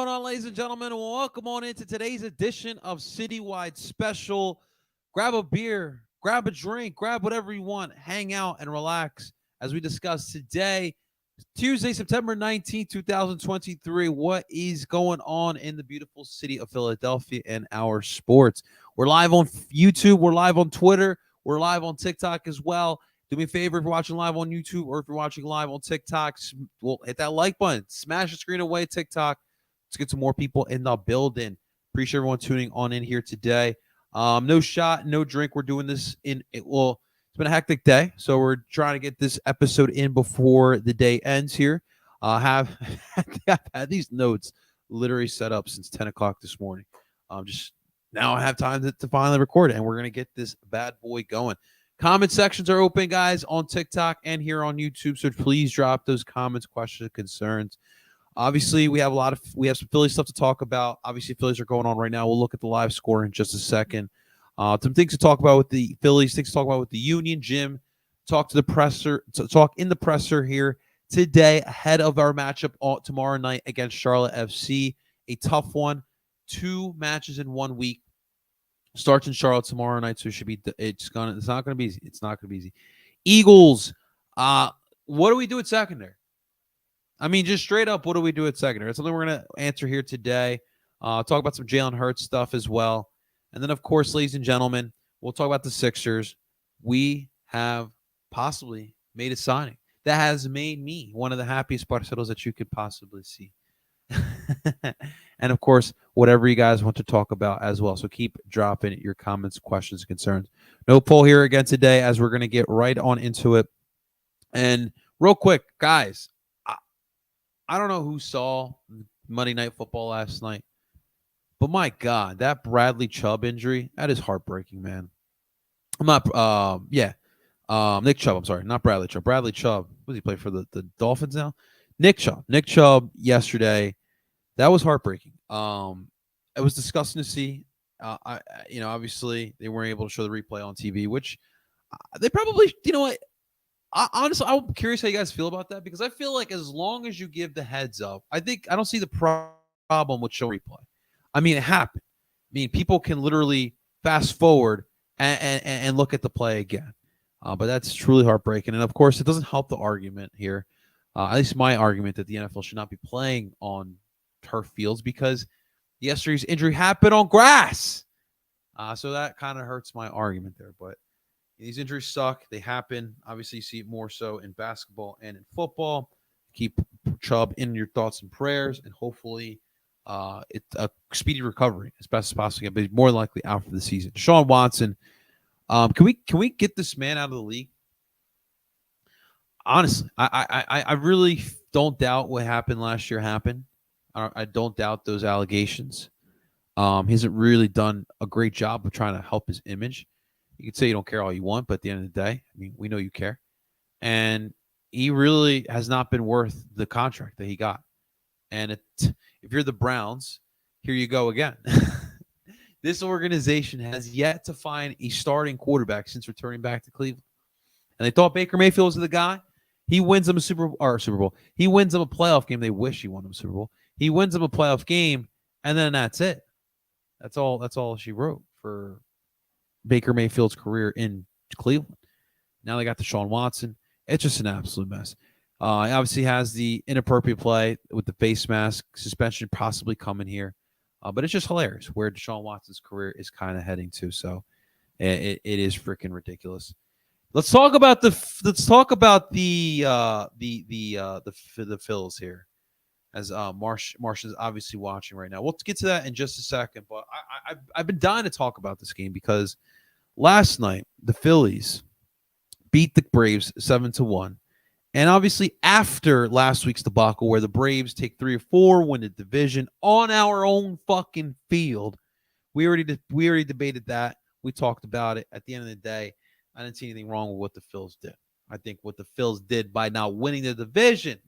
going on, ladies and gentlemen? Welcome on into today's edition of Citywide Special. Grab a beer, grab a drink, grab whatever you want, hang out and relax as we discuss today, Tuesday, September 19th, 2023. What is going on in the beautiful city of Philadelphia and our sports? We're live on YouTube, we're live on Twitter, we're live on TikTok as well. Do me a favor if you're watching live on YouTube or if you're watching live on TikTok, well, hit that like button, smash the screen away, TikTok. Let's get some more people in the building. Appreciate everyone tuning on in here today. No shot, no drink. We're doing this it's been a hectic day, so we're trying to get this episode in before the day ends here. I've had these notes literally set up since 10 o'clock this morning. Just now I have time to finally record it, and we're going to get this bad boy going. Comment sections are open, guys, on TikTok and here on YouTube, so please drop those comments, questions, concerns. Obviously, we have some Phillies stuff to talk about. Obviously, Phillies are going on right now. We'll look at the live score in just a second. Some things to talk about with the Phillies, things to talk about with the Union, Jim. Talk in the presser here today ahead of our matchup tomorrow night against Charlotte FC. A tough one. 2 matches in 1 week. Starts in Charlotte tomorrow night, so it's not gonna be easy. It's not gonna be easy. Eagles. What do we do at secondary? I mean, just straight up, what do we do at secondary? It's something we're gonna answer here today. Talk about some Jalen Hurts stuff as well, and then of course, ladies and gentlemen, we'll talk about the Sixers. We have possibly made a signing that has made me one of the happiest parceros that you could possibly see. And of course, whatever you guys want to talk about as well. So keep dropping your comments, questions, concerns. No poll here again today as we're going to get right on into it. And real quick, guys, I don't know who saw Monday Night Football last night, but my God, that Bradley Chubb injury, that is heartbreaking, man. Nick Chubb, I'm sorry, not Bradley Chubb. Bradley Chubb, what does he play for the Dolphins now? Nick Chubb yesterday, that was heartbreaking. It was disgusting to see. Obviously they weren't able to show the replay on TV, which they probably, honestly, I'm curious how you guys feel about that because I feel like as long as you give the heads up, I don't see the problem with showing replay. I mean, it happened. I mean, people can literally fast forward and look at the play again. But that's truly heartbreaking. And of course, it doesn't help the argument here. At least my argument that the NFL should not be playing on turf fields because yesterday's injury happened on grass. So that kind of hurts my argument there. But these injuries suck. They happen. Obviously, you see it more so in basketball and in football. Keep Chubb in your thoughts and prayers, and hopefully it's a speedy recovery as best as possible. But he's more likely out for the season. Deshaun Watson, can we get this man out of the league? Honestly, I really don't doubt what happened last year happened. I don't doubt those allegations. He hasn't really done a great job of trying to help his image. You can say you don't care all you want, but at the end of the day, I mean, we know you care. And he really has not been worth the contract that he got. And if you're the Browns, here you go again. This organization has yet to find a starting quarterback since returning back to Cleveland. And they thought Baker Mayfield was the guy. He wins them a Super Bowl. He wins them a playoff game. They wish he won them a Super Bowl. He wins them a playoff game, and then that's it. That's all she wrote for Baker Mayfield's career in Cleveland. Now they got Deshaun Watson. It's just an absolute mess. He obviously has the inappropriate play with the face mask suspension possibly coming here. But it's just hilarious where Deshaun Watson's career is kind of heading to. So it is freaking ridiculous. Let's talk about the Phils here, as Marsh is obviously watching right now. We'll get to that in just a second, but I've been dying to talk about this game because last night the Phillies beat the Braves 7-1, and obviously after last week's debacle where the Braves take 3 or 4, win the division on our own fucking field, we already debated that. We talked about it. At the end of the day, I didn't see anything wrong with what the Phils did. I think what the Phils did by not winning the division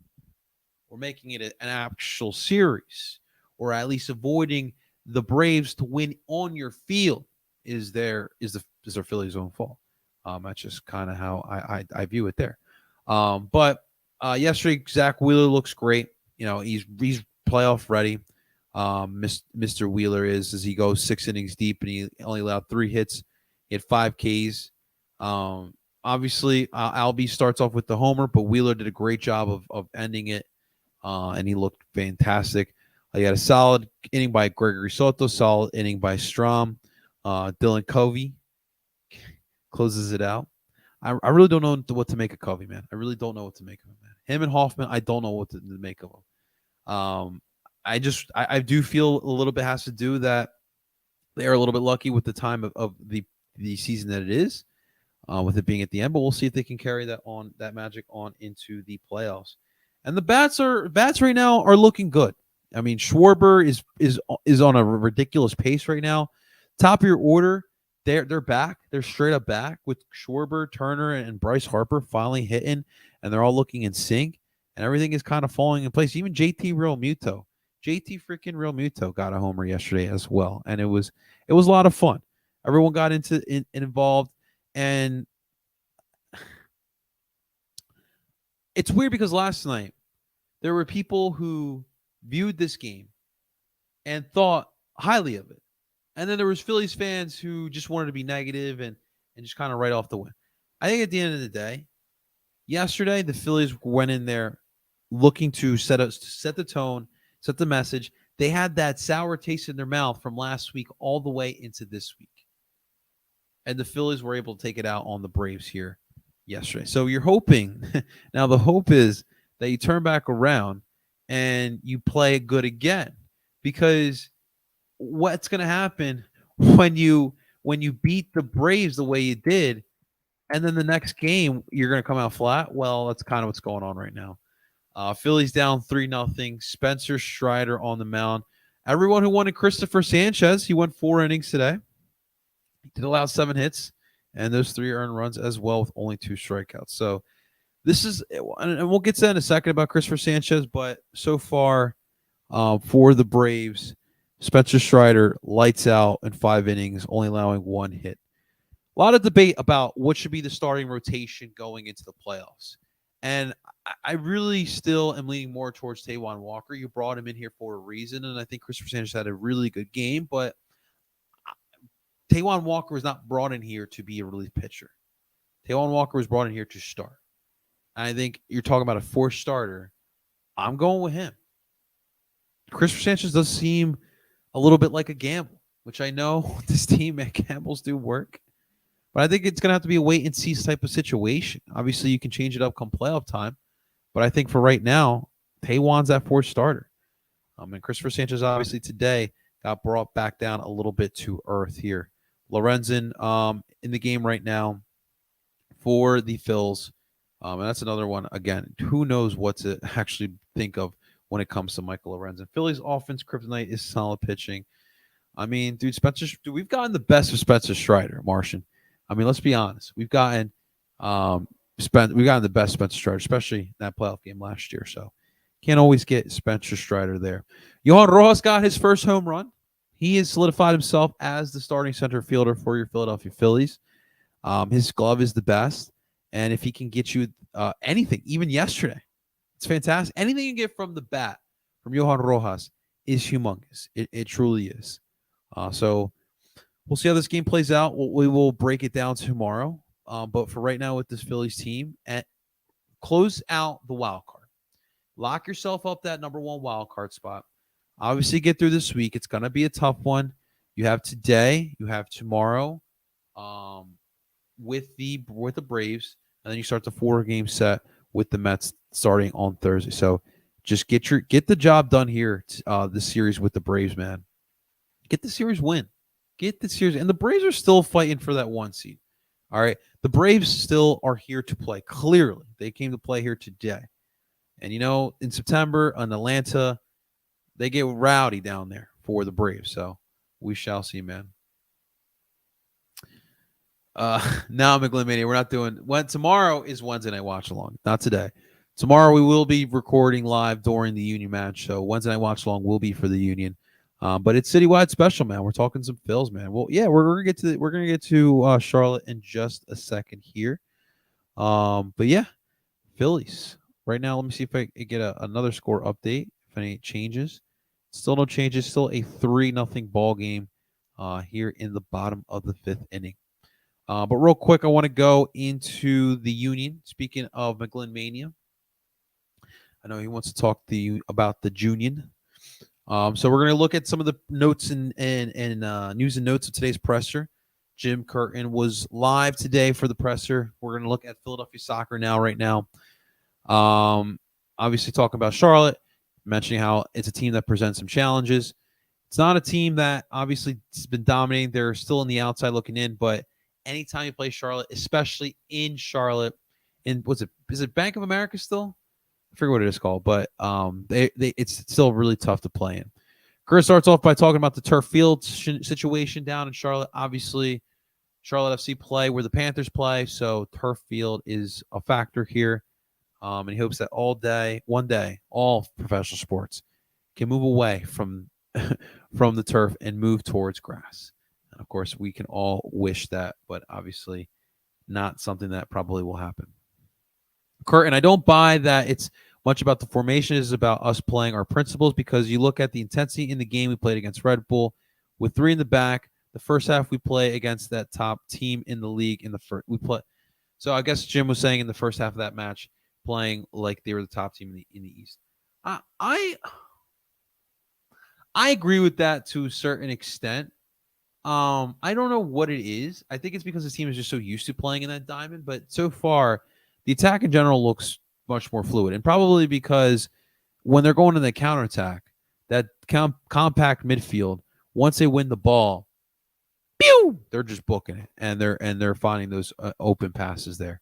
or making it an actual series, or at least avoiding the Braves to win on your field, is their Phillies' own fault. That's just kind of how I view it there. But yesterday, Zach Wheeler looks great. He's playoff ready. Mr. Wheeler is as he goes 6 innings deep and he only allowed 3 hits. He had 5 Ks. Um, Obviously, Albie starts off with the homer, but Wheeler did a great job of ending it, and he looked fantastic. He had a solid inning by Gregory Soto, solid inning by Strom. Dylan Covey closes it out. I really don't know what to make of Covey, man. I really don't know what to make of him, man. Him and Hoffman, I don't know what to make of them. I do feel a little bit has to do that they are a little bit lucky with the time of the season that it is, with it being at the end. But we'll see if they can carry that magic on into the playoffs. And the bats right now are looking good. I mean, Schwarber is on a ridiculous pace right now. Top of your order, they're back. They're straight up back with Schwarber, Turner, and Bryce Harper finally hitting, and they're all looking in sync, and everything is kind of falling in place. Even JT freaking Real Muto got a homer yesterday as well, and it was a lot of fun. Everyone got involved, and it's weird because last night there were people who viewed this game and thought highly of it. And then there was Phillies fans who just wanted to be negative and just kind of write off the win. I think at the end of the day, yesterday the Phillies went in there looking to set the tone, set the message. They had that sour taste in their mouth from last week all the way into this week. And the Phillies were able to take it out on the Braves here yesterday. So you're hoping now the hope is that you turn back around and you play good again, because what's going to happen when you beat the Braves the way you did, and then the next game you're going to come out flat? Well, that's kind of what's going on right now. Phillies down 3-0. Spencer Strider on the mound. Everyone who wanted Christopher Sanchez, he went 4 innings today. He did allow 7 hits, and those 3 earned runs as well with only 2 strikeouts. So this is, and we'll get to that in a second about Christopher Sanchez, but so far for the Braves, Spencer Strider lights out in 5 innings, only allowing 1 hit. A lot of debate about what should be the starting rotation going into the playoffs. And I really still am leaning more towards Taijuan Walker. You brought him in here for a reason, and I think Christopher Sanchez had a really good game, but Taijuan Walker was not brought in here to be a relief pitcher. Taijuan Walker was brought in here to start. And I think you're talking about a 4th starter. I'm going with him. Christopher Sanchez does seem a little bit like a gamble, which I know this team at gambles do work. But I think it's going to have to be a wait-and-see type of situation. Obviously, you can change it up come playoff time. But I think for right now, Taijuan's that 4th starter. And Christopher Sanchez, obviously, today got brought back down a little bit to earth here. Lorenzen in the game right now for the Phils. And that's another one. Again, who knows what to actually think of when it comes to Michael Lorenzen. Phillies offense kryptonite is solid pitching. I mean, dude, we've gotten the best of Spencer Strider, Martian. I mean, let's be honest. We've gotten the best Spencer Strider, especially that playoff game last year. So can't always get Spencer Strider there. Johan Rojas got his first home run. He has solidified himself as the starting center fielder for your Philadelphia Phillies. His glove is the best. And if he can get you anything, even yesterday, it's fantastic. Anything you get from the bat from Johan Rojas is humongous. It truly is. So we'll see how this game plays out. We will break it down tomorrow. But for right now with this Phillies team, close out the wild card. Lock yourself up that number 1 wild card spot. Obviously, get through this week. It's going to be a tough one. You have today. You have tomorrow with the Braves. And then you start the 4-game set with the Mets starting on Thursday. So just get the job done here, this series with the Braves, man. Get the series win. Get the series. And the Braves are still fighting for that 1 seed. All right. The Braves still are here to play. Clearly, they came to play here today. And, in September in Atlanta, they get rowdy down there for the Braves. So we shall see, man. Now, McGlynn, we're not doing tomorrow is Wednesday night watch along, not today. Tomorrow we will be recording live during the Union match. So Wednesday night watch along will be for the Union. But it's citywide special, man. We're talking some Phils, man. Well, yeah, we're gonna get to Charlotte in just a second here. But yeah, Phillies right now. Let me see if I get another score update. If any changes, Still no changes. Still a 3-0 ball game here in the bottom of the 5th inning. But real quick, I want to go into the Union. Speaking of McGlynn Mania, I know he wants to talk to you about the Junion. So we're going to look at some of the notes and news and notes of today's presser. Jim Curtin was live today for the presser. We're going to look at Philadelphia soccer right now. Obviously talking about Charlotte, mentioning how it's a team that presents some challenges. It's not a team that obviously has been dominating. They're still in the outside looking in, but anytime you play Charlotte, especially in Charlotte, is it Bank of America still? I forget what it is called, but it's still really tough to play in. Chris starts off by talking about the turf field situation down in Charlotte. Obviously, Charlotte FC play where the Panthers play, so turf field is a factor here. And he hopes that one day, all professional sports can move away from from the turf and move towards grass. And of course, we can all wish that, but obviously not something that probably will happen. Curtin, I don't buy that it's much about the formation. It's about us playing our principles, because you look at the intensity in the game we played against Red Bull with 3 in the back. The first half we play against that top team in the league in the first we play. So I guess Jim was saying in the first half of that match, playing like they were the top team in the East. I agree with that to a certain extent. I don't know what it is. I think it's because the team is just so used to playing in that diamond. But so far, the attack in general looks much more fluid, and probably because when they're going to the counterattack, that compact midfield, once they win the ball, pew, they're just booking it, and they're finding those open passes there.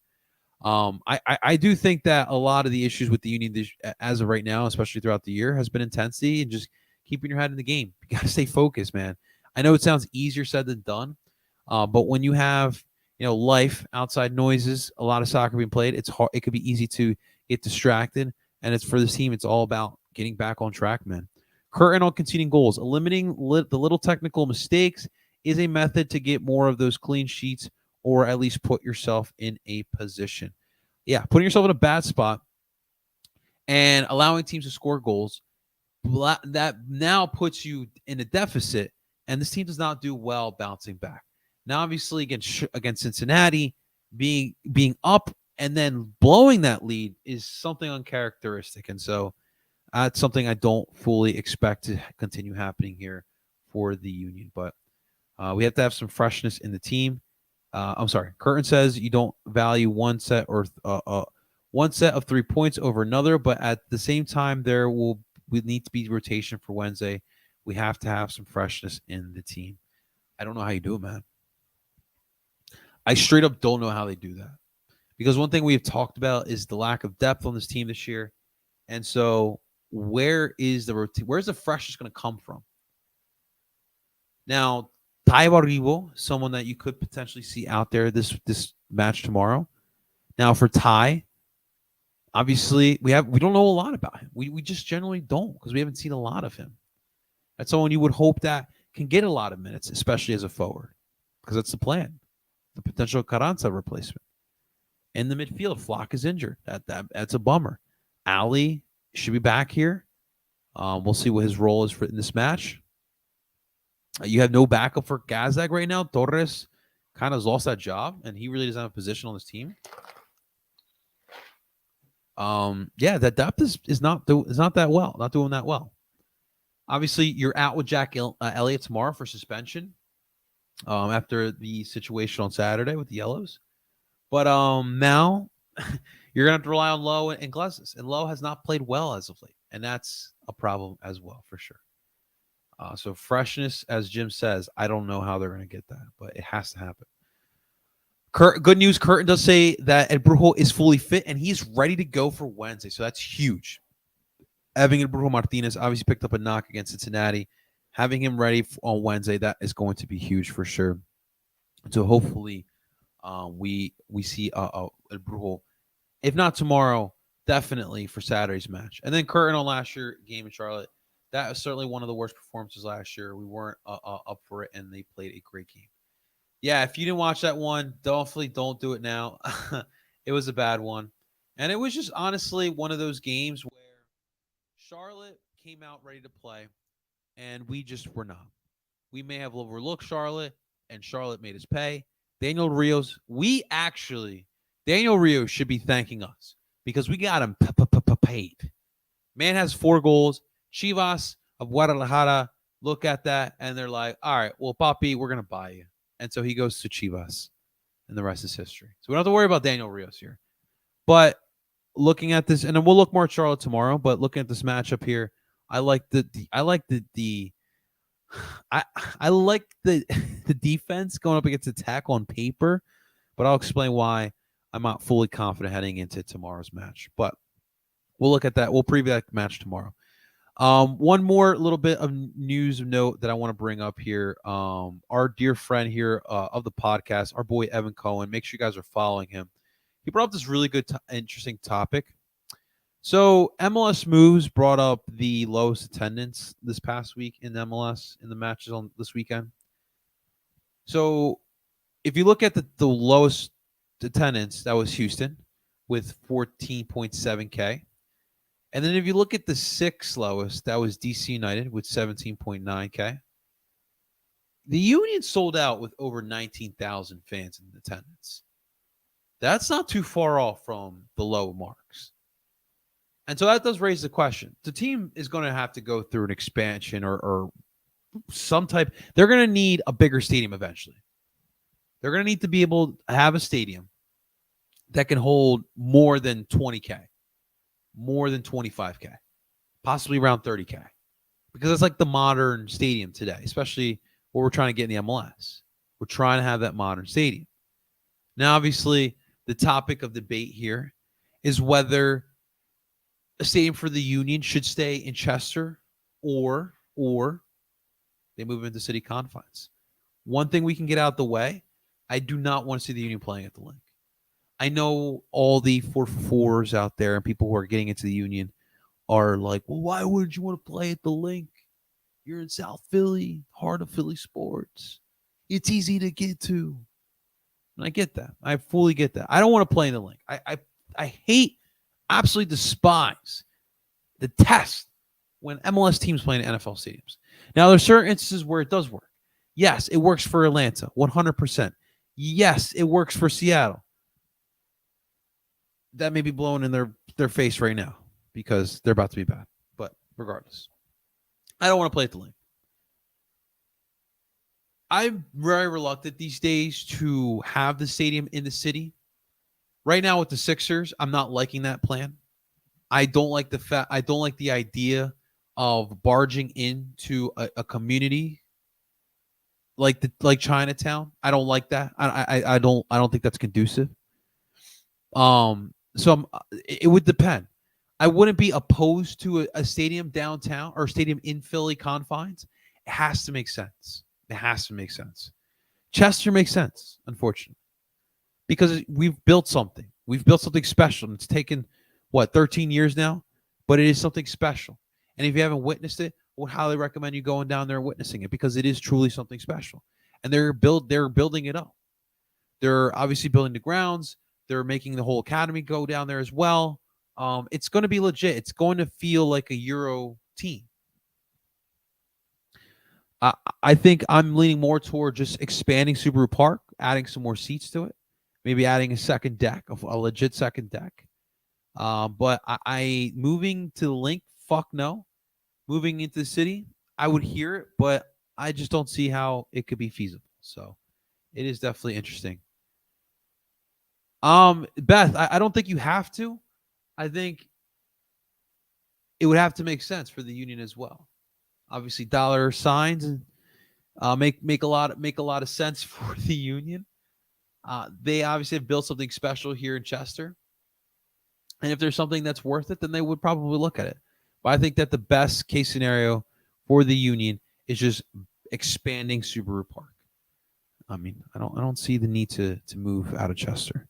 I do think that a lot of the issues with the Union as of right now, especially throughout the year, has been intensity and just keeping your head in the game. You got to stay focused, man. I know it sounds easier said than done, but when you have life, outside noises, a lot of soccer being played, it's hard. It could be easy to get distracted, and it's for this team. It's all about getting back on track, man. Curtain on conceding goals, eliminating the little technical mistakes is a method to get more of those clean sheets, or at least put yourself in a position. Yeah, putting yourself in a bad spot and allowing teams to score goals, that now puts you in a deficit, and this team does not do well bouncing back. Now, obviously, against Cincinnati, being up and then blowing that lead is something uncharacteristic, and so that's something I don't fully expect to continue happening here for the Union. But we have to have some freshness in the team. I'm sorry. Curtin says you don't value one set of 3 points over another, but at the same time, we need to be rotation for Wednesday. We have to have some freshness in the team. I don't know how you do it, man. I straight up don't know how they do that, because one thing we have talked about is the lack of depth on this team this year, and so where's the freshness going to come from? Now, Ty Barribo, someone that you could potentially see out there this match tomorrow. Now, for Ty, obviously we don't know a lot about him. We just generally don't, because we haven't seen a lot of him. That's someone you would hope that can get a lot of minutes, especially as a forward, because that's the plan. The potential Carranza replacement. In the midfield, Flock is injured. That's a bummer. Ali should be back here. We'll see what his role is in this match. You have no backup for Gazdag right now. Torres kind of has lost that job, and he really doesn't have a position on this team. Yeah, that depth is not doing that well. Obviously, you're out with Jack Elliott tomorrow for suspension. After the situation on Saturday with the Yellows, but now you're gonna have to rely on Lowe and Glesnes, and Lowe has not played well as of late, and that's a problem as well for sure. So freshness, as Jim says, I don't know how they're going to get that, but it has to happen. Good news, Curtin does say that El Brujo is fully fit, and he's ready to go for Wednesday, so that's huge. Having El Brujo Martinez obviously picked up a knock against Cincinnati. Having him ready on Wednesday, that is going to be huge for sure. So hopefully we see El Brujo, if not tomorrow, definitely for Saturday's match. And then Curtin on last year's game in Charlotte. That was certainly one of the worst performances last year. We weren't up for it, and they played a great game. Yeah, if you didn't watch that one, definitely don't do it now. It was a bad one. And it was just honestly one of those games where Charlotte came out ready to play. and we just were not. We may have overlooked Charlotte, and Charlotte made us pay. Daniel Rios, Daniel Rios should be thanking us because we got him paid. Man has 4 goals. Chivas of Guadalajara look at that, and they're like, all right, well, Papi, we're going to buy you. And so he goes to Chivas, and the rest is history. So we don't have to worry about Daniel Rios here. But looking at this, and then we'll look more at Charlotte tomorrow, but looking at this matchup here, I like the the defense going up against attack on paper, but I'll explain why I'm not fully confident heading into tomorrow's match. But we'll look at that. We'll preview that match tomorrow. One more little bit of news of note that I want to bring up here. Our dear friend here of the podcast, our boy Evan Cohen. Make sure you guys are following him. He brought up this really good, interesting topic. So MLS Moves brought up the lowest attendance this past week in MLS in the matches on this weekend. So if you look at the lowest attendance, that was Houston with 14.7K. And then if you look at the 6th lowest, that was DC United with 17.9K. The Union sold out with over 19,000 fans in attendance. That's not too far off from the low marks. And so that does raise the question. The team is going to have to go through an expansion or some type. They're going to need a bigger stadium eventually. They're going to need to be able to have a stadium that can hold more than 20K, more than 25K, possibly around 30K. Because it's like the modern stadium today, especially what we're trying to get in the MLS. We're trying to have that modern stadium. Now, obviously, the topic of debate here is whether a stadium for the Union should stay in Chester or they move into city confines. One thing we can get out the way, I do not want to see the Union playing at the Link. I know all the 4-for-4s out there and people who are getting into the Union are like, well, why wouldn't you want to play at the Link? You're in South Philly, heart of Philly sports. It's easy to get to. And I get that. I fully get that. I don't want to play in the Link. I hate, absolutely despise, detest when MLS teams play in NFL stadiums. Now, there's certain instances where it does work. Yes, it works for Atlanta, 100%. Yes, it works for Seattle. That may be blowing in their face right now because they're about to be bad. But regardless, I don't want to play at the Link. I'm very reluctant these days to have the stadium in the city. Right now with the Sixers, I'm not liking that plan. I don't like the idea of barging into a community like Chinatown. I don't like that. I don't think that's conducive. So it would depend. I wouldn't be opposed to a stadium downtown or a stadium in Philly confines. It has to make sense. It has to make sense. Chester makes sense, unfortunately, because we've built something. We've built something special. It's taken, 13 years now? But it is something special. And if you haven't witnessed it, I would highly recommend you going down there and witnessing it because it is truly something special. And they're building it up. They're obviously building the grounds. They're making the whole academy go down there as well. It's going to be legit. It's going to feel like a Euro team. I think I'm leaning more toward just expanding Subaru Park, adding some more seats to it, maybe adding a second deck, a legit second deck. But I moving to the Link, fuck no. Moving into the city, I would hear it, but I just don't see how it could be feasible. So it is definitely interesting. Beth, I don't think you have to. I think it would have to make sense for the Union as well. Obviously, dollar signs and make a lot of sense for the Union. They obviously have built something special here in Chester, and if there's something that's worth it, then they would probably look at it. But I think that the best case scenario for the Union is just expanding Subaru Park. I mean, I don't see the need to move out of Chester,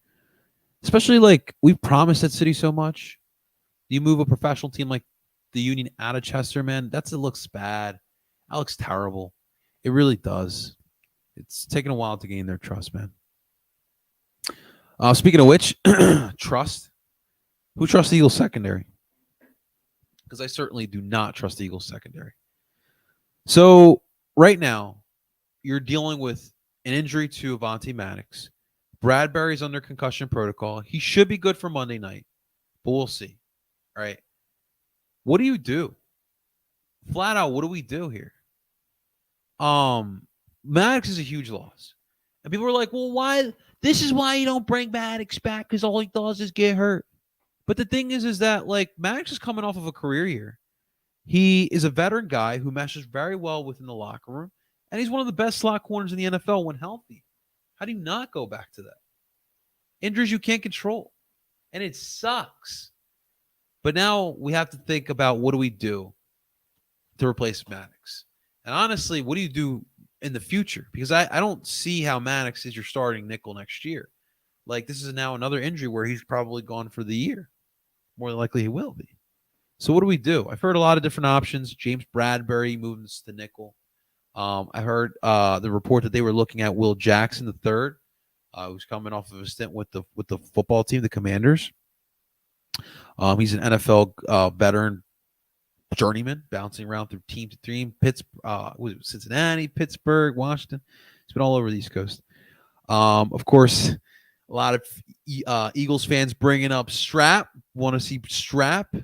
especially like we've promised that city so much. You move a professional team like the Union out of Chester, man, it looks bad. That looks terrible. It really does. It's taken a while to gain their trust, man. Speaking of which, trust. Who trusts the Eagles secondary? Because I certainly do not trust the Eagles secondary. So right now, you're dealing with an injury to Avante Maddox. Bradbury's under concussion protocol. He should be good for Monday night, but we'll see. All right. What do you do? Flat out, what do we do here? Um, Maddox is a huge loss. And people are like, well, why? This is why you don't bring Maddox back because all he does is get hurt. But the thing is that like Maddox is coming off of a career year. He is a veteran guy who meshes very well within the locker room, and he's one of the best slot corners in the NFL when healthy. How do you not go back to that? Injuries you can't control, and it sucks. But now we have to think about what do we do to replace Maddox. And honestly, what do you do in the future? Because I don't see how Maddox is your starting nickel next year. Like, this is now another injury where he's probably gone for the year. More than likely he will be. So what do we do? I've heard a lot of different options. James Bradbury moves to nickel. I heard the report that they were looking at Will Jackson the third, who's coming off of a stint with the football team, the Commanders. He's an NFL veteran journeyman, bouncing around through team to team. Cincinnati, Pittsburgh, Washington. He's been all over the East Coast. Of course, a lot of Eagles fans bringing up Strap. Want to see Strap?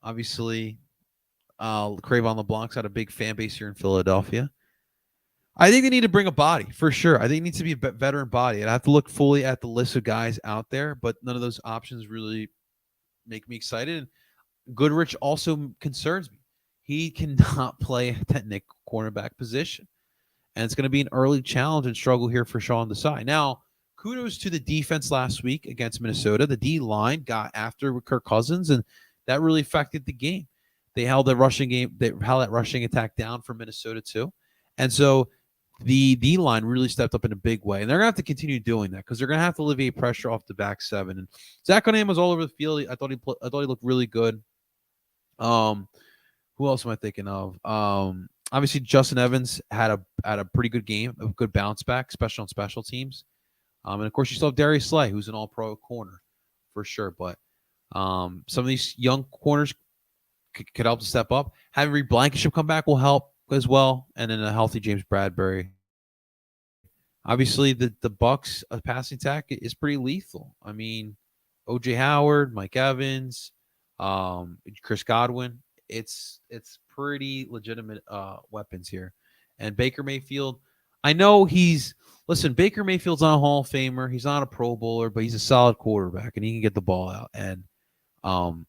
Obviously, Cravon LeBlanc's had a big fan base here in Philadelphia. I think they need to bring a body for sure. I think it needs to be a veteran body. And I have to look fully at the list of guys out there, but none of those options really make me excited. And Goodrich also concerns me. He cannot play that nickel cornerback position. And it's going to be an early challenge and struggle here for Sean Desai. Now, kudos to the defense last week against Minnesota. The D line got after Kirk Cousins, and that really affected the game. They held that rushing attack down for Minnesota too. And so the D line really stepped up in a big way. And they're gonna have to continue doing that because they're gonna have to alleviate pressure off the back seven. And Zach Onam was all over the field. I thought he looked really good. Um, who else am I thinking of? Obviously Justin Evans had a pretty good game, a good bounce back, especially on special teams. And of course you still have Darius Slay, who's an all-pro corner for sure. But some of these young corners could help to step up. Having Reed Blankenship come back will help as well, and then a healthy James Bradbury. Obviously, the Bucks passing attack is pretty lethal. I mean, OJ Howard, Mike Evans, Chris Godwin. It's pretty legitimate weapons here, and Baker Mayfield. I know Baker Mayfield's not a Hall of Famer. He's not a Pro Bowler, but he's a solid quarterback, and he can get the ball out. And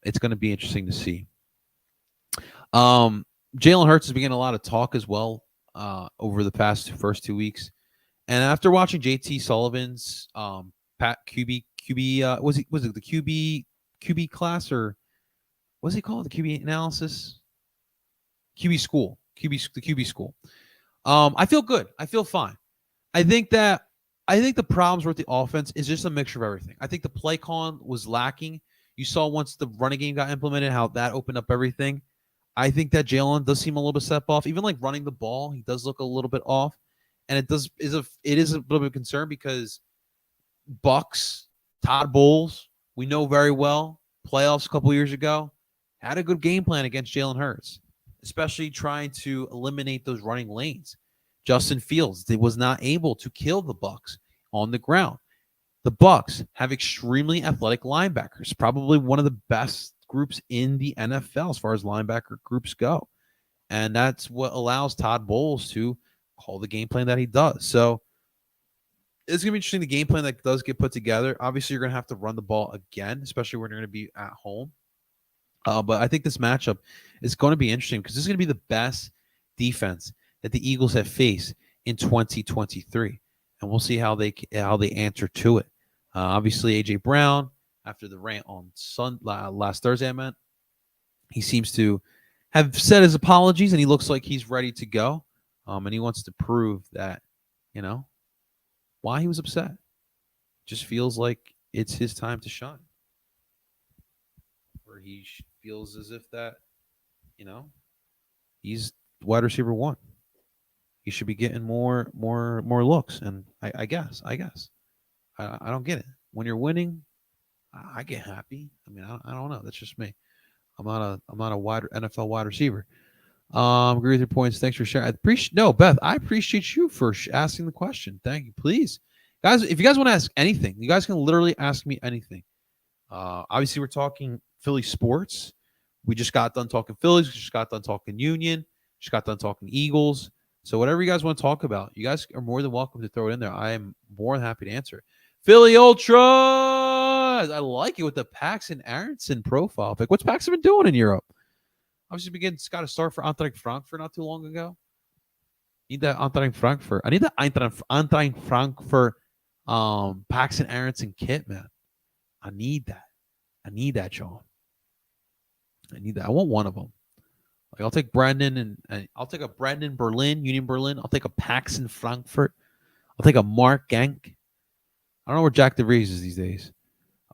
it's going to be interesting to see. Jalen Hurts has been getting a lot of talk as well over the first 2 weeks. And after watching JT Sullivan's Pat QB was it the QB class, or what's he called, the QB analysis? QB school. The QB school. I feel good. I feel fine. I think the problems with the offense is just a mixture of everything. I think the play calling was lacking. You saw once the running game got implemented how that opened up everything. I think that Jalen does seem a little bit step off. Even like running the ball, he does look a little bit off. And it is a little bit of a concern because Bucks, Todd Bowles, we know very well, playoffs a couple years ago, had a good game plan against Jalen Hurts, especially trying to eliminate those running lanes. Justin Fields was not able to kill the Bucks on the ground. The Bucks have extremely athletic linebackers, probably one of the best groups in the NFL as far as linebacker groups go. And that's what allows Todd Bowles to call the game plan that he does. So it's going to be interesting, the game plan that does get put together. Obviously, you're going to have to run the ball again, especially when you're going to be at home. But I think this matchup is going to be interesting because this is going to be the best defense that the Eagles have faced in 2023. And we'll see how they answer to it. Obviously, A.J. Brown, after the rant on last Thursday, he seems to have said his apologies, and he looks like he's ready to go. And he wants to prove that, why he was upset. Just feels like it's his time to shine. Where he feels as if that, he's wide receiver one. He should be getting more looks. And I guess. I don't get it. When you're winning, I get happy. I mean, I don't know. That's just me. I'm not a wide NFL wide receiver. Agree with your points. Thanks for sharing. I appreciate no, Beth. I appreciate you for asking the question. Thank you. Please, guys, if you guys want to ask anything, you guys can literally ask me anything. Obviously, we're talking Philly sports. We just got done talking Phillies. We just got done talking Union. Just got done talking Eagles. So whatever you guys want to talk about, you guys are more than welcome to throw it in there. I am more than happy to answer it. Philly Ultras. I like it with the Paxton Aronson profile pick. What's Paxton been doing in Europe? Obviously, got a start for Eintracht Frankfurt not too long ago. Need that Eintracht Frankfurt. I need that Eintracht Frankfurt Paxton Aronson kit, man. I need that. I need that, Sean. I need that. I want one of them. Like I'll take Brandon and I'll take a Brandon Berlin, Union Berlin. I'll take a Paxton Frankfurt. I'll take a Mark Genk. I don't know where Jack DeVries is these days.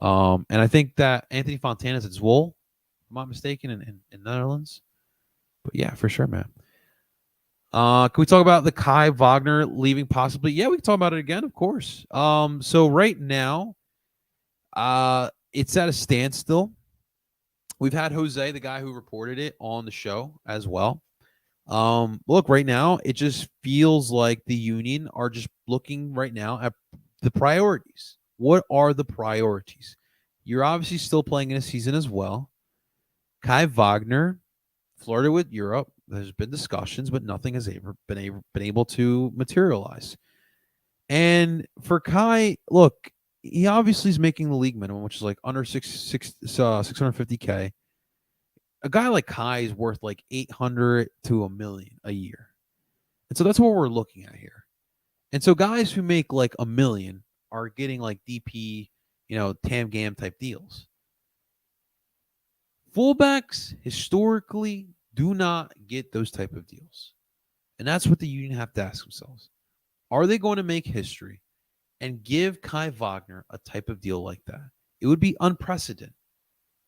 And I think that Anthony Fontana's at Zwolle, if I'm not mistaken, in Netherlands. But yeah, for sure, man. Can we talk about the Kai Wagner leaving possibly? Yeah, we can talk about it again, of course. So right now, it's at a standstill. We've had Jose, the guy who reported it, on the show as well. Look, right now, it just feels like the Union are just looking right now at the priorities. What are the priorities? You're obviously still playing in a season as well. Kai Wagner flirted with Europe. There's been discussions, but nothing has ever been able to materialize. And for Kai, look, he obviously is making the league minimum, which is like under 650K. A guy like Kai is worth like 800 to $1 million a year. And so that's what we're looking at here. And so guys who make like $1 million are getting like DP, Tam Gam type deals. Fullbacks historically do not get those type of deals. And that's what the Union have to ask themselves. Are they going to make history and give Kai Wagner a type of deal like that? It would be unprecedented.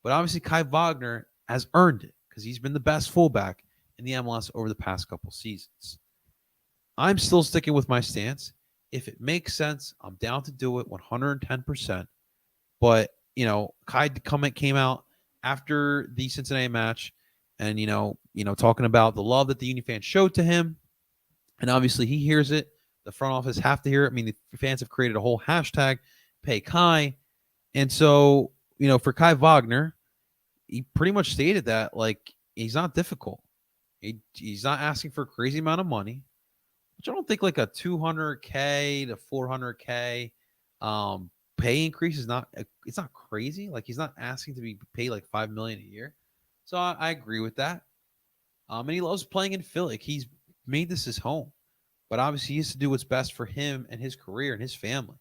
But obviously Kai Wagner has earned it because he's been the best fullback in the MLS over the past couple seasons. I'm still sticking with my stance. If it makes sense, I'm down to do it 110%. But, Kai came out after the Cincinnati match and, talking about the love that the Union fans showed to him. And obviously he hears it. The front office have to hear it. I mean, the fans have created a whole hashtag, Pay Kai. And so, for Kai Wagner, he pretty much stated that, like, he's not difficult. He's not asking for a crazy amount of money, which I don't think like a 200K to 400K pay increase is not, it's not crazy. Like, he's not asking to be paid like $5 million a year. So I agree with that. And he loves playing in Philly. Like, he's made this his home. But obviously, he has to do what's best for him and his career and his family.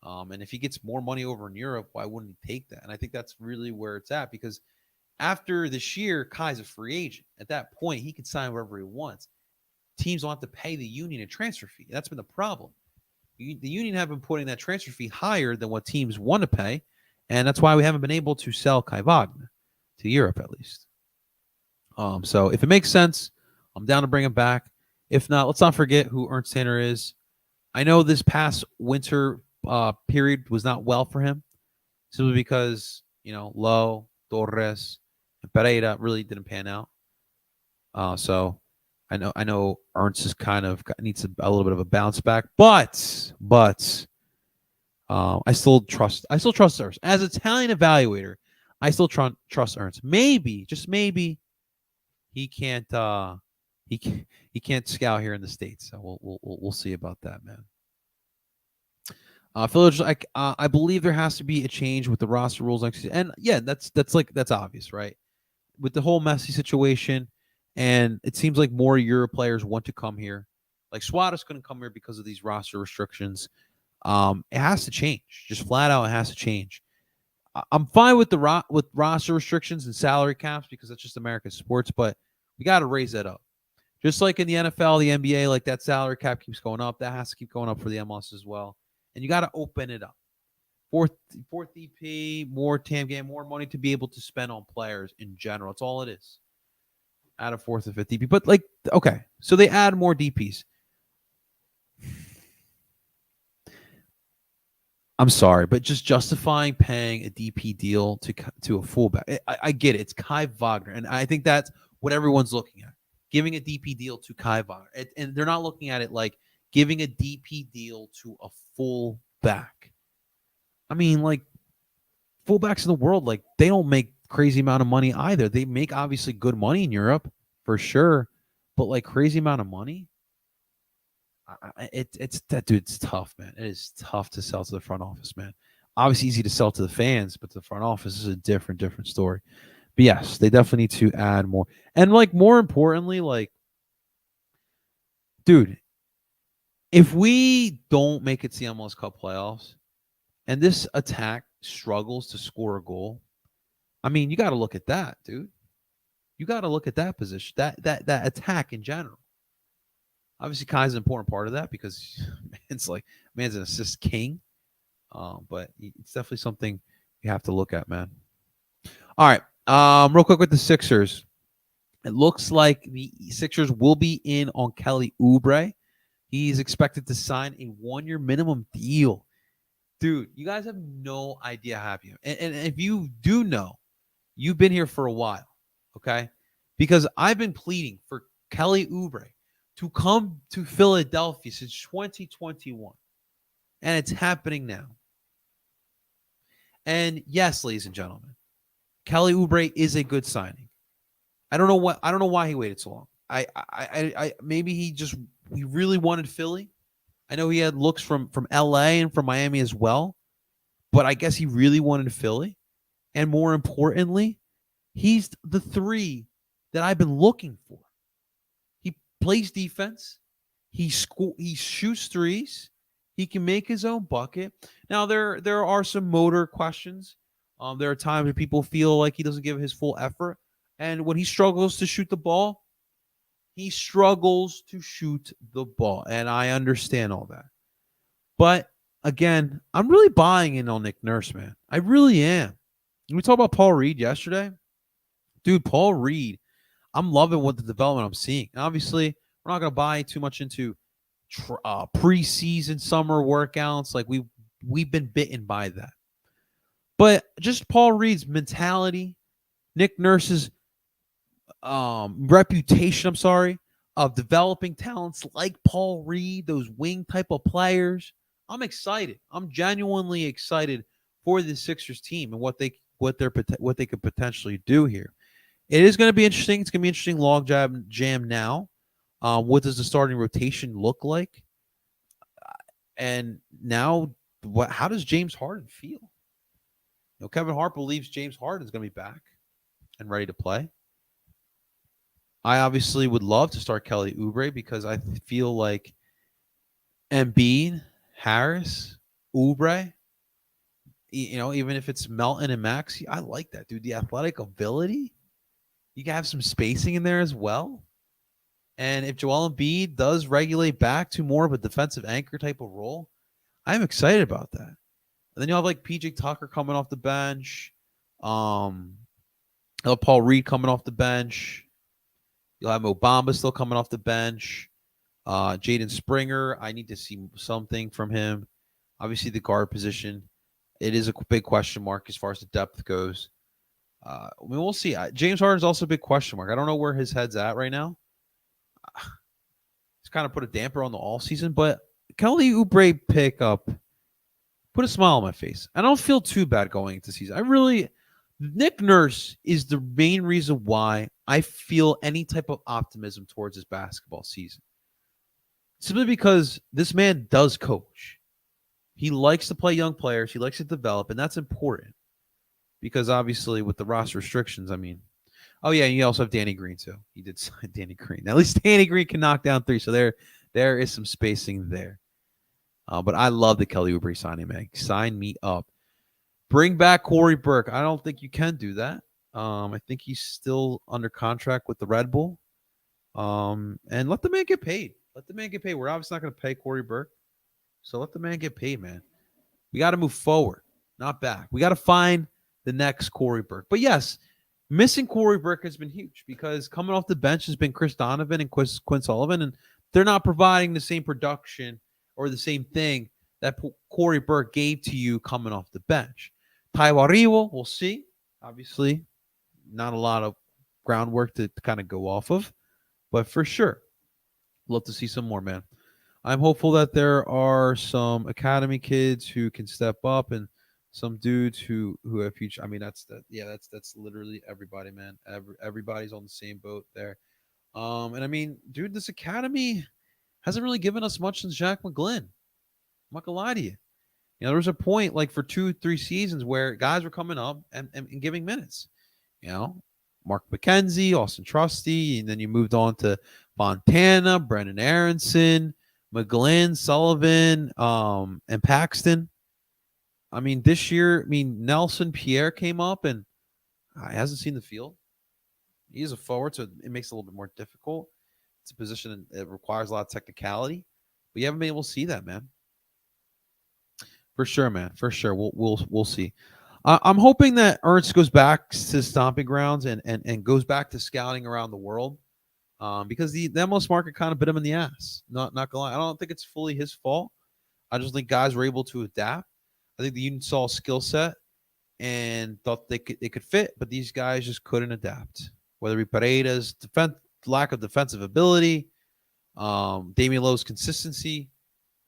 And if he gets more money over in Europe, why wouldn't he take that? And I think that's really where it's at, because after this year, Kai's a free agent. At that point, he can sign wherever he wants. Teams don't have to pay the Union a transfer fee. That's been the problem. The Union have been putting that transfer fee higher than what teams want to pay, and that's why we haven't been able to sell Kai Wagner to Europe, at least. So if it makes sense, I'm down to bring him back. If not, let's not forget who Ernst Tanner is. I know this past winter period was not well for him, simply because Lowe, Torres, and Pereira really didn't pan out. So I know Ernst is kind of needs a little bit of a bounce back, but I still trust Ernst as a talent evaluator. I still trust Ernst. Maybe, just maybe, he can't scout here in the States. So we'll see about that, man. Phillies, I believe there has to be a change with the roster rules next season. And yeah, that's obvious, right? With the whole Messi situation, and it seems like more Euro players want to come here. Like Suarez couldn't come here because of these roster restrictions. It has to change. Just flat out, it has to change. I'm fine with with roster restrictions and salary caps because that's just American sports, but we got to raise that up. Just like in the NFL, the NBA, like that salary cap keeps going up. That has to keep going up for the MLS as well. And you got to open it up. Fourth DP, more TAM game, more money to be able to spend on players in general. That's all it is. Add a fourth and fifth DP. But okay, so they add more DPs. I'm sorry, but just justifying paying a DP deal to a fullback. I get it. It's Kai Wagner. And I think that's what everyone's looking at. giving a DP deal to Kai Var. And they're not looking at it like giving a DP deal to a full back. I mean, like, fullbacks in the world, like, they don't make crazy amount of money either. They make obviously good money in Europe for sure, but like crazy amount of money. It's that, dude. It's tough, man. It is tough to sell to the front office, man. Obviously easy to sell to the fans, but to the front office is a different story. But yes, they definitely need to add more. And like more importantly, like, dude, if we don't make it to the MLS Cup playoffs and this attack struggles to score a goal, I mean, you got to look at that, dude. You got to look at that position, that attack in general. Obviously, Kai's an important part of that because man's an assist king. But it's definitely something you have to look at, man. All right. Real quick with the Sixers. It looks like the Sixers will be in on Kelly Oubre. He's expected to sign a 1-year minimum deal. Dude, you guys have no idea how happy I am. And if you do know, you've been here for a while, okay? Because I've been pleading for Kelly Oubre to come to Philadelphia since 2021. And it's happening now. And yes, ladies and gentlemen, Kelly Oubre is a good signing. I don't know why he waited so long. I maybe he really wanted Philly. I know he had looks from LA and from Miami as well, but I guess he really wanted Philly. And more importantly, he's the 3 that I've been looking for. He plays defense. He shoots threes. He can make his own bucket. Now there are some motor questions. There are times where people feel like he doesn't give his full effort, and when he struggles to shoot the ball, he struggles to shoot the ball, and I understand all that. But again, I'm really buying in on Nick Nurse, man. I really am. We talked about Paul Reed yesterday. Dude, Paul Reed, I'm loving what the development I'm seeing. And obviously, we're not going to buy too much into preseason summer workouts. Like we've been bitten by that. But just Paul Reed's mentality, Nick Nurse's reputation, of developing talents like Paul Reed, those wing type of players. I'm excited. I'm genuinely excited for the Sixers team and what they could potentially do here. It is going to be interesting. It's going to be interesting log jam now. What does the starting rotation look like? And now, how does James Harden feel? Kevin Hart believes James Harden is going to be back and ready to play. I obviously would love to start Kelly Oubre because I feel like Embiid, Harris, Oubre, even if it's Melton and Maxey, I like that, dude. The athletic ability, you can have some spacing in there as well. And if Joel Embiid does regulate back to more of a defensive anchor type of role, I'm excited about that. And then you'll have like PJ Tucker coming off the bench. You'll have Paul Reed coming off the bench. You'll have Obama still coming off the bench. Jaden Springer, I need to see something from him. Obviously, the guard position, it is a big question mark as far as the depth goes. We'll see. James Harden's also a big question mark. I don't know where his head's at right now. It's kind of put a damper on the all season, but Kelly Oubre pickup put a smile on my face. I don't feel too bad going into season. Nick Nurse is the main reason why I feel any type of optimism towards this basketball season. Simply because this man does coach. He likes to play young players. He likes to develop, and that's important. Because obviously with the roster restrictions, you also have Danny Green too. He did sign Danny Green. At least Danny Green can knock down 3, so there is some spacing there. But I love the Kelly Oubre signing, man. Sign me up. Bring back Corey Burke. I don't think you can do that. I think he's still under contract with the Red Bull. And let the man get paid. We're obviously not going to pay Corey Burke. So let the man get paid, man. We got to move forward, not back. We got to find the next Corey Burke. But yes, missing Corey Burke has been huge because coming off the bench has been Chris Donovan and Quinn Sullivan, and they're not providing the same production or the same thing that Corey Burke gave to you coming off the bench. Taiwo Ariwo, we'll see. Obviously, not a lot of groundwork to kind of go off of. But for sure, love to see some more, man. I'm hopeful that there are some academy kids who can step up and some dudes who have future. I mean, that's literally everybody, man. Everybody's on the same boat there. And I mean, dude, this academy hasn't really given us much since Jack McGlynn. I'm not gonna lie to you. There was a point like for 2, 3 seasons where guys were coming up and giving minutes. You know, Mark McKenzie, Austin Trusty, and then you moved on to Fontana, Brendan Aronson, McGlynn, Sullivan, and Paxton. I mean, this year, Nelson Pierre came up and he hasn't seen the field. He's a forward, so it makes it a little bit more difficult. It's a position that requires a lot of technicality, but you haven't been able to see that, man. For sure, man. For sure, we'll see. I'm hoping that Ernst goes back to stomping grounds and goes back to scouting around the world, because the MLS market kind of bit him in the ass. Not gonna lie, I don't think it's fully his fault. I just think guys were able to adapt. I think the Union saw a skill set and thought they could fit, but these guys just couldn't adapt. Whether it be Pereira's lack of defensive ability, Damian Lowe's consistency,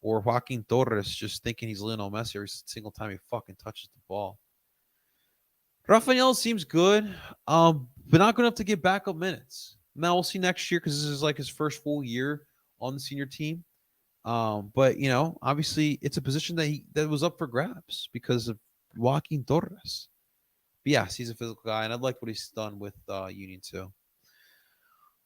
or Joaquin Torres just thinking he's Lionel Messi every single time he fucking touches the ball. Rafael seems good, but not good enough to get backup minutes. Now we'll see next year because this is like his first full year on the senior team. But obviously it's a position that was up for grabs because of Joaquin Torres. But yes, he's a physical guy, and I like what he's done with Union too.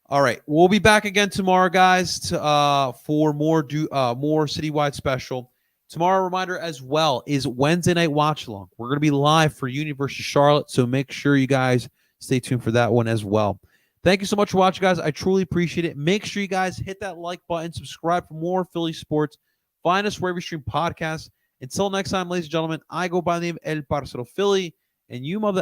All right, we'll be back again tomorrow, guys, for more citywide special. Tomorrow, reminder as well, is Wednesday night watch along. We're going to be live for Union versus Charlotte, so make sure you guys stay tuned for that one as well. Thank you so much for watching, guys. I truly appreciate it. Make sure you guys hit that like button, subscribe for more Philly sports. Find us wherever you stream podcasts. Until next time, ladies and gentlemen, I go by the name El Parcero Philly, and you mother